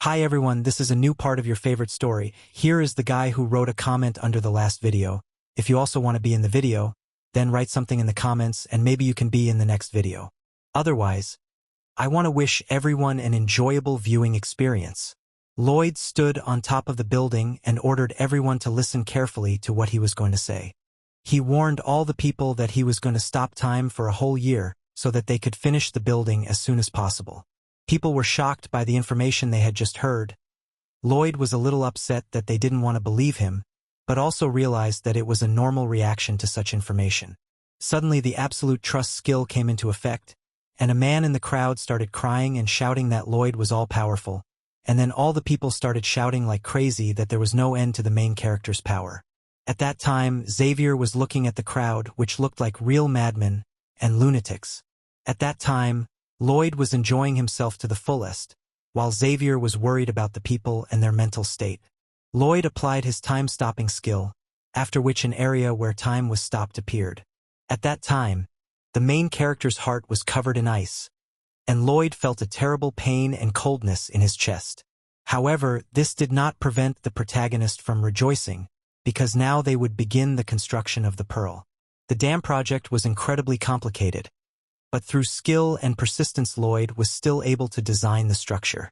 Hi everyone, this is a new part of your favorite story. Here is the guy who wrote a comment under the last video. If you also want to be in the video, then write something in the comments and maybe you can be in the next video. Otherwise, I want to wish everyone an enjoyable viewing experience. Lloyd stood on top of the building and ordered everyone to listen carefully to what he was going to say. He warned all the people that he was going to stop time for a whole year so that they could finish the building as soon as possible. People were shocked by the information they had just heard. Lloyd was a little upset that they didn't want to believe him, but also realized that it was a normal reaction to such information. Suddenly the absolute trust skill came into effect, and a man in the crowd started crying and shouting that Lloyd was all-powerful, and then all the people started shouting like crazy that there was no end to the main character's power. At that time, Xavier was looking at the crowd, which looked like real madmen and lunatics. At that time, Lloyd was enjoying himself to the fullest, while Xavier was worried about the people and their mental state. Lloyd applied his time-stopping skill, after which an area where time was stopped appeared. At that time, the main character's heart was covered in ice, and Lloyd felt a terrible pain and coldness in his chest. However, this did not prevent the protagonist from rejoicing, because now they would begin the construction of the pearl. The dam project was incredibly complicated, but through skill and persistence Lloyd was still able to design the structure.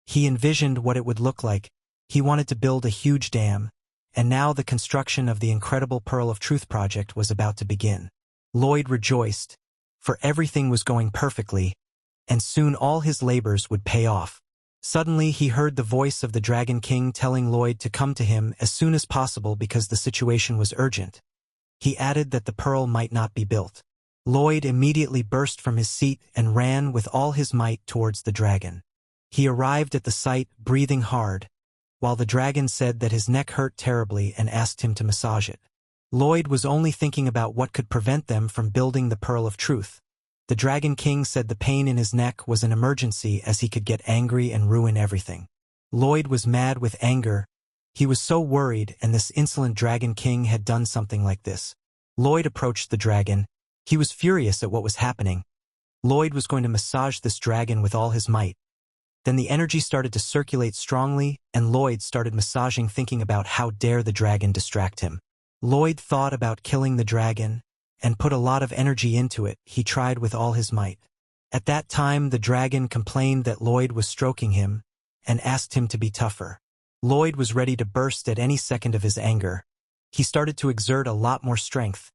He envisioned what it would look like. He wanted to build a huge dam, and now the construction of the incredible Pearl of Truth project was about to begin. Lloyd rejoiced, for everything was going perfectly, and soon all his labors would pay off. Suddenly he heard the voice of the Dragon King telling Lloyd to come to him as soon as possible because the situation was urgent. He added that the pearl might not be built. Lloyd immediately burst from his seat and ran with all his might towards the dragon. He arrived at the site breathing hard, while the dragon said that his neck hurt terribly and asked him to massage it. Lloyd was only thinking about what could prevent them from building the Pearl of Truth. The Dragon King said the pain in his neck was an emergency as he could get angry and ruin everything. Lloyd was mad with anger. He was so worried, and this insolent Dragon King had done something like this. Lloyd approached the dragon. He was furious at what was happening. Lloyd was going to massage this dragon with all his might. Then the energy started to circulate strongly, and Lloyd started massaging, thinking about how dare the dragon distract him. Lloyd thought about killing the dragon, and put a lot of energy into it. He tried with all his might. At that time the dragon complained that Lloyd was stroking him, and asked him to be tougher. Lloyd was ready to burst at any second of his anger. He started to exert a lot more strength.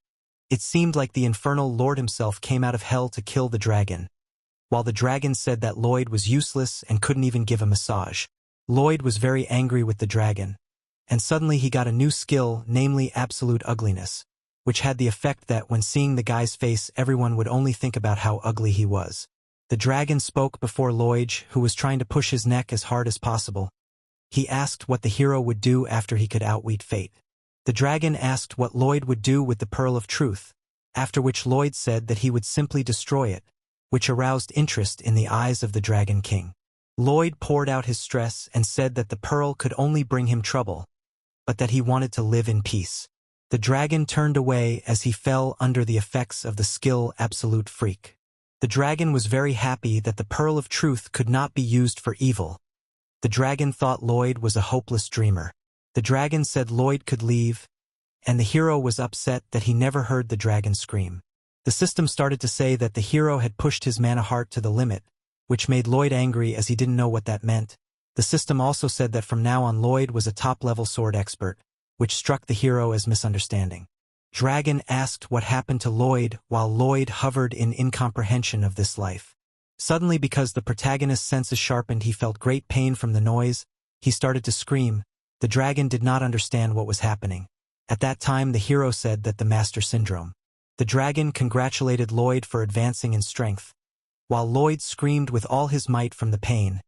It seemed like the infernal lord himself came out of hell to kill the dragon. While the dragon said that Lloyd was useless and couldn't even give a massage. Lloyd was very angry with the dragon. And suddenly he got a new skill, namely absolute ugliness, which had the effect that when seeing the guy's face everyone would only think about how ugly he was. The dragon spoke before Lloyd, who was trying to push his neck as hard as possible. He asked what the hero would do after he could outwit fate. The dragon asked what Lloyd would do with the Pearl of Truth, after which Lloyd said that he would simply destroy it, which aroused interest in the eyes of the Dragon King. Lloyd poured out his stress and said that the pearl could only bring him trouble, but that he wanted to live in peace. The dragon turned away as he fell under the effects of the skill Absolute Freak. The dragon was very happy that the Pearl of Truth could not be used for evil. The dragon thought Lloyd was a hopeless dreamer. The dragon said Lloyd could leave, and the hero was upset that he never heard the dragon scream. The system started to say that the hero had pushed his mana heart to the limit, which made Lloyd angry as he didn't know what that meant. The system also said that from now on Lloyd was a top-level sword expert, which struck the hero as misunderstanding. Dragon asked what happened to Lloyd while Lloyd hovered in incomprehension of this life. Suddenly, because the protagonist's senses sharpened, he felt great pain from the noise. He started to scream. The dragon did not understand what was happening. At that time the hero said that the Master Syndrome. The dragon congratulated Lloyd for advancing in strength, while Lloyd screamed with all his might from the pain.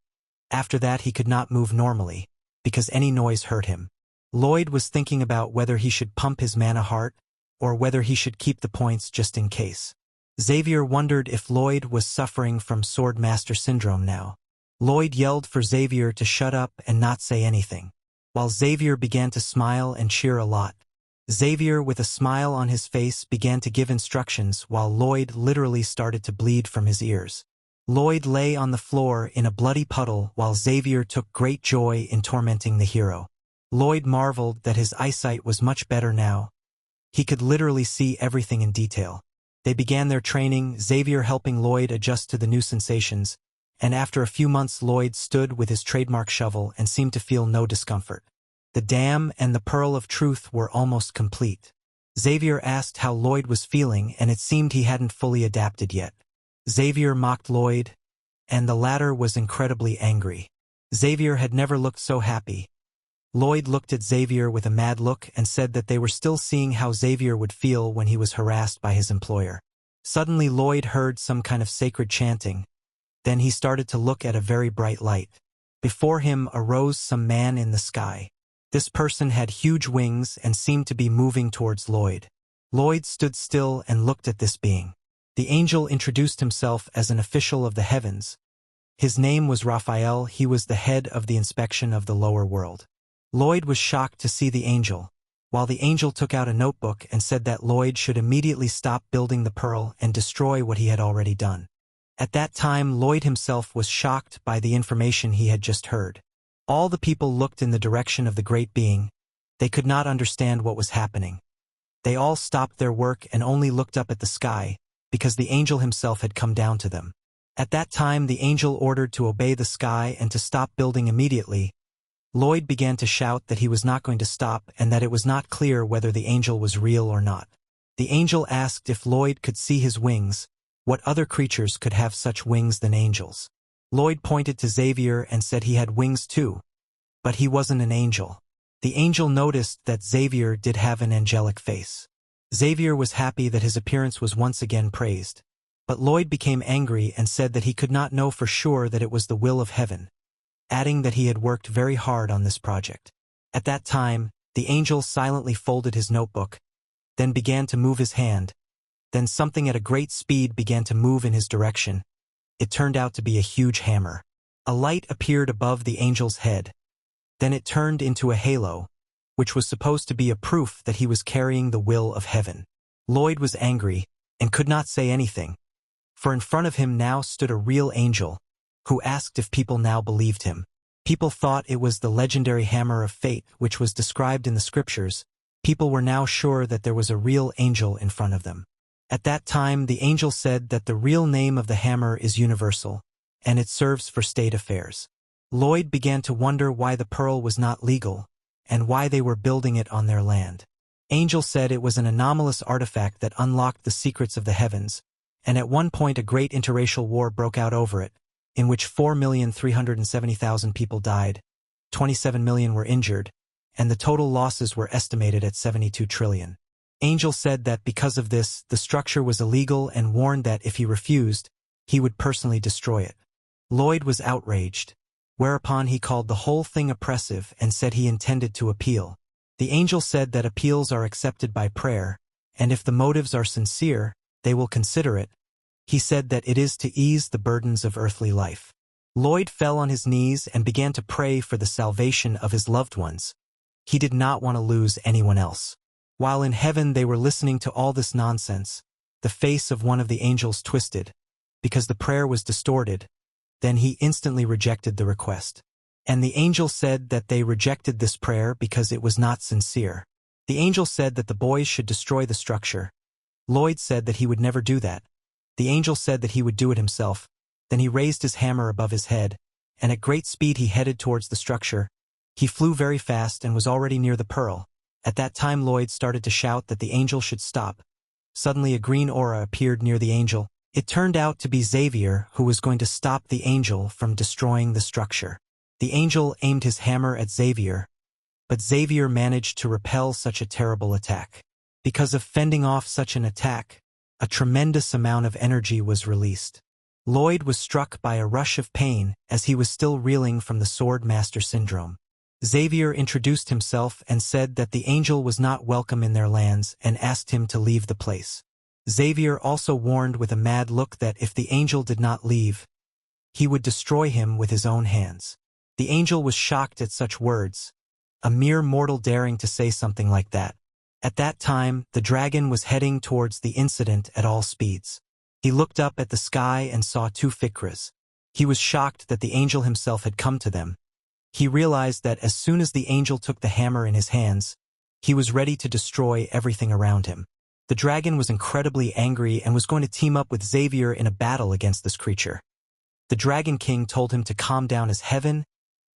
After that he could not move normally, because any noise hurt him. Lloyd was thinking about whether he should pump his mana heart, or whether he should keep the points just in case. Xavier wondered if Lloyd was suffering from Sword Master Syndrome now. Lloyd yelled for Xavier to shut up and not say anything, while Xavier began to smile and cheer a lot. Xavier, with a smile on his face, began to give instructions while Lloyd literally started to bleed from his ears. Lloyd lay on the floor in a bloody puddle while Xavier took great joy in tormenting the hero. Lloyd marveled that his eyesight was much better now. He could literally see everything in detail. They began their training, Xavier helping Lloyd adjust to the new sensations, and after a few months Lloyd stood with his trademark shovel and seemed to feel no discomfort. The dam and the pearl of truth were almost complete. Xavier asked how Lloyd was feeling, and it seemed he hadn't fully adapted yet. Xavier mocked Lloyd, and the latter was incredibly angry. Xavier had never looked so happy. Lloyd looked at Xavier with a mad look and said that they were still seeing how Xavier would feel when he was harassed by his employer. Suddenly Lloyd heard some kind of sacred chanting. Then he started to look at a very bright light. Before him arose some man in the sky. This person had huge wings and seemed to be moving towards Lloyd. Lloyd stood still and looked at this being. The angel introduced himself as an official of the heavens. His name was Raphael. He was the head of the inspection of the lower world. Lloyd was shocked to see the angel, while the angel took out a notebook and said that Lloyd should immediately stop building the pearl and destroy what he had already done. At that time Lloyd himself was shocked by the information he had just heard. All the people looked in the direction of the great being. They could not understand what was happening. They all stopped their work and only looked up at the sky, because the angel himself had come down to them. At that time the angel ordered to obey the sky and to stop building immediately. Lloyd began to shout that he was not going to stop and that it was not clear whether the angel was real or not. The angel asked if Lloyd could see his wings. What other creatures could have such wings than angels? Lloyd pointed to Xavier and said he had wings too. But he wasn't an angel. The angel noticed that Xavier did have an angelic face. Xavier was happy that his appearance was once again praised. But Lloyd became angry and said that he could not know for sure that it was the will of heaven, adding that he had worked very hard on this project. At that time, the angel silently folded his notebook, then began to move his hand. Then something at a great speed began to move in his direction. It turned out to be a huge hammer. A light appeared above the angel's head. Then it turned into a halo, which was supposed to be a proof that he was carrying the will of heaven. Lloyd was angry and could not say anything, for in front of him now stood a real angel, who asked if people now believed him. People thought it was the legendary hammer of fate which was described in the scriptures. People were now sure that there was a real angel in front of them. At that time the angel said that the real name of the hammer is universal, and it serves for state affairs. Lloyd began to wonder why the pearl was not legal, and why they were building it on their land. Angel said it was an anomalous artifact that unlocked the secrets of the heavens, and at one point a great interracial war broke out over it, in which 4,370,000 people died, 27 million were injured, and the total losses were estimated at 72 trillion. Angel said that because of this, the structure was illegal and warned that if he refused, he would personally destroy it. Lloyd was outraged, whereupon he called the whole thing oppressive and said he intended to appeal. The angel said that appeals are accepted by prayer, and if the motives are sincere, they will consider it. He said that it is to ease the burdens of earthly life. Lloyd fell on his knees and began to pray for the salvation of his loved ones. He did not want to lose anyone else. While in heaven they were listening to all this nonsense, the face of one of the angels twisted, because the prayer was distorted. Then he instantly rejected the request. And the angel said that they rejected this prayer because it was not sincere. The angel said that the boys should destroy the structure. Lloyd said that he would never do that. The angel said that he would do it himself. Then he raised his hammer above his head, and at great speed he headed towards the structure. He flew very fast and was already near the pearl. At that time Lloyd started to shout that the angel should stop. Suddenly a green aura appeared near the angel. It turned out to be Xavier, who was going to stop the angel from destroying the structure. The angel aimed his hammer at Xavier, but Xavier managed to repel such a terrible attack. Because of fending off such an attack, a tremendous amount of energy was released. Lloyd was struck by a rush of pain as he was still reeling from the Sword Master syndrome. Xavier introduced himself and said that the angel was not welcome in their lands and asked him to leave the place. Xavier also warned with a mad look that if the angel did not leave, he would destroy him with his own hands. The angel was shocked at such words, a mere mortal daring to say something like that. At that time, the dragon was heading towards the incident at all speeds. He looked up at the sky and saw two fikras. He was shocked that the angel himself had come to them. He realized that as soon as the angel took the hammer in his hands, he was ready to destroy everything around him. The dragon was incredibly angry and was going to team up with Xavier in a battle against this creature. The Dragon King told him to calm down as heaven,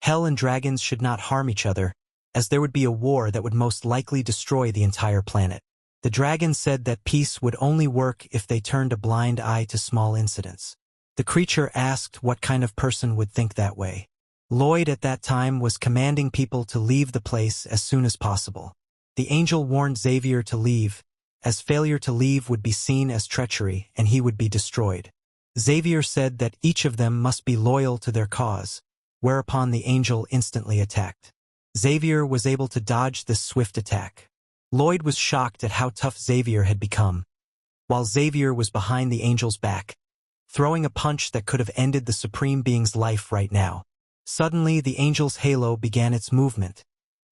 hell and dragons should not harm each other, as there would be a war that would most likely destroy the entire planet. The dragon said that peace would only work if they turned a blind eye to small incidents. The creature asked what kind of person would think that way. Lloyd at that time was commanding people to leave the place as soon as possible. The angel warned Xavier to leave, as failure to leave would be seen as treachery and he would be destroyed. Xavier said that each of them must be loyal to their cause, whereupon the angel instantly attacked. Xavier was able to dodge this swift attack. Lloyd was shocked at how tough Xavier had become, while Xavier was behind the angel's back, throwing a punch that could have ended the Supreme Being's life right now. Suddenly, the angel's halo began its movement,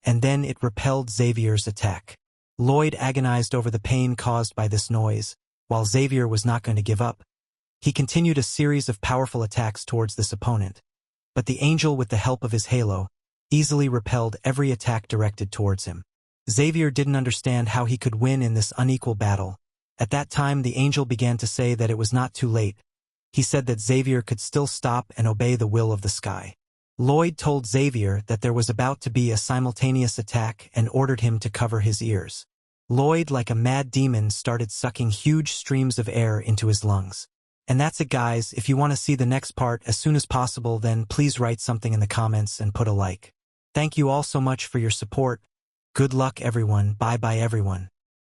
and then it repelled Xavier's attack. Lloyd agonized over the pain caused by this noise, while Xavier was not going to give up. He continued a series of powerful attacks towards this opponent, but the angel, with the help of his halo, easily repelled every attack directed towards him. Xavier didn't understand how he could win in this unequal battle. At that time, the angel began to say that it was not too late. He said that Xavier could still stop and obey the will of the sky. Lloyd told Xavier that there was about to be a simultaneous attack and ordered him to cover his ears. Lloyd, like a mad demon, started sucking huge streams of air into his lungs. And that's it, guys. If you want to see the next part as soon as possible, then please write something in the comments and put a like. Thank you all so much for your support. Good luck, everyone. Bye-bye, everyone.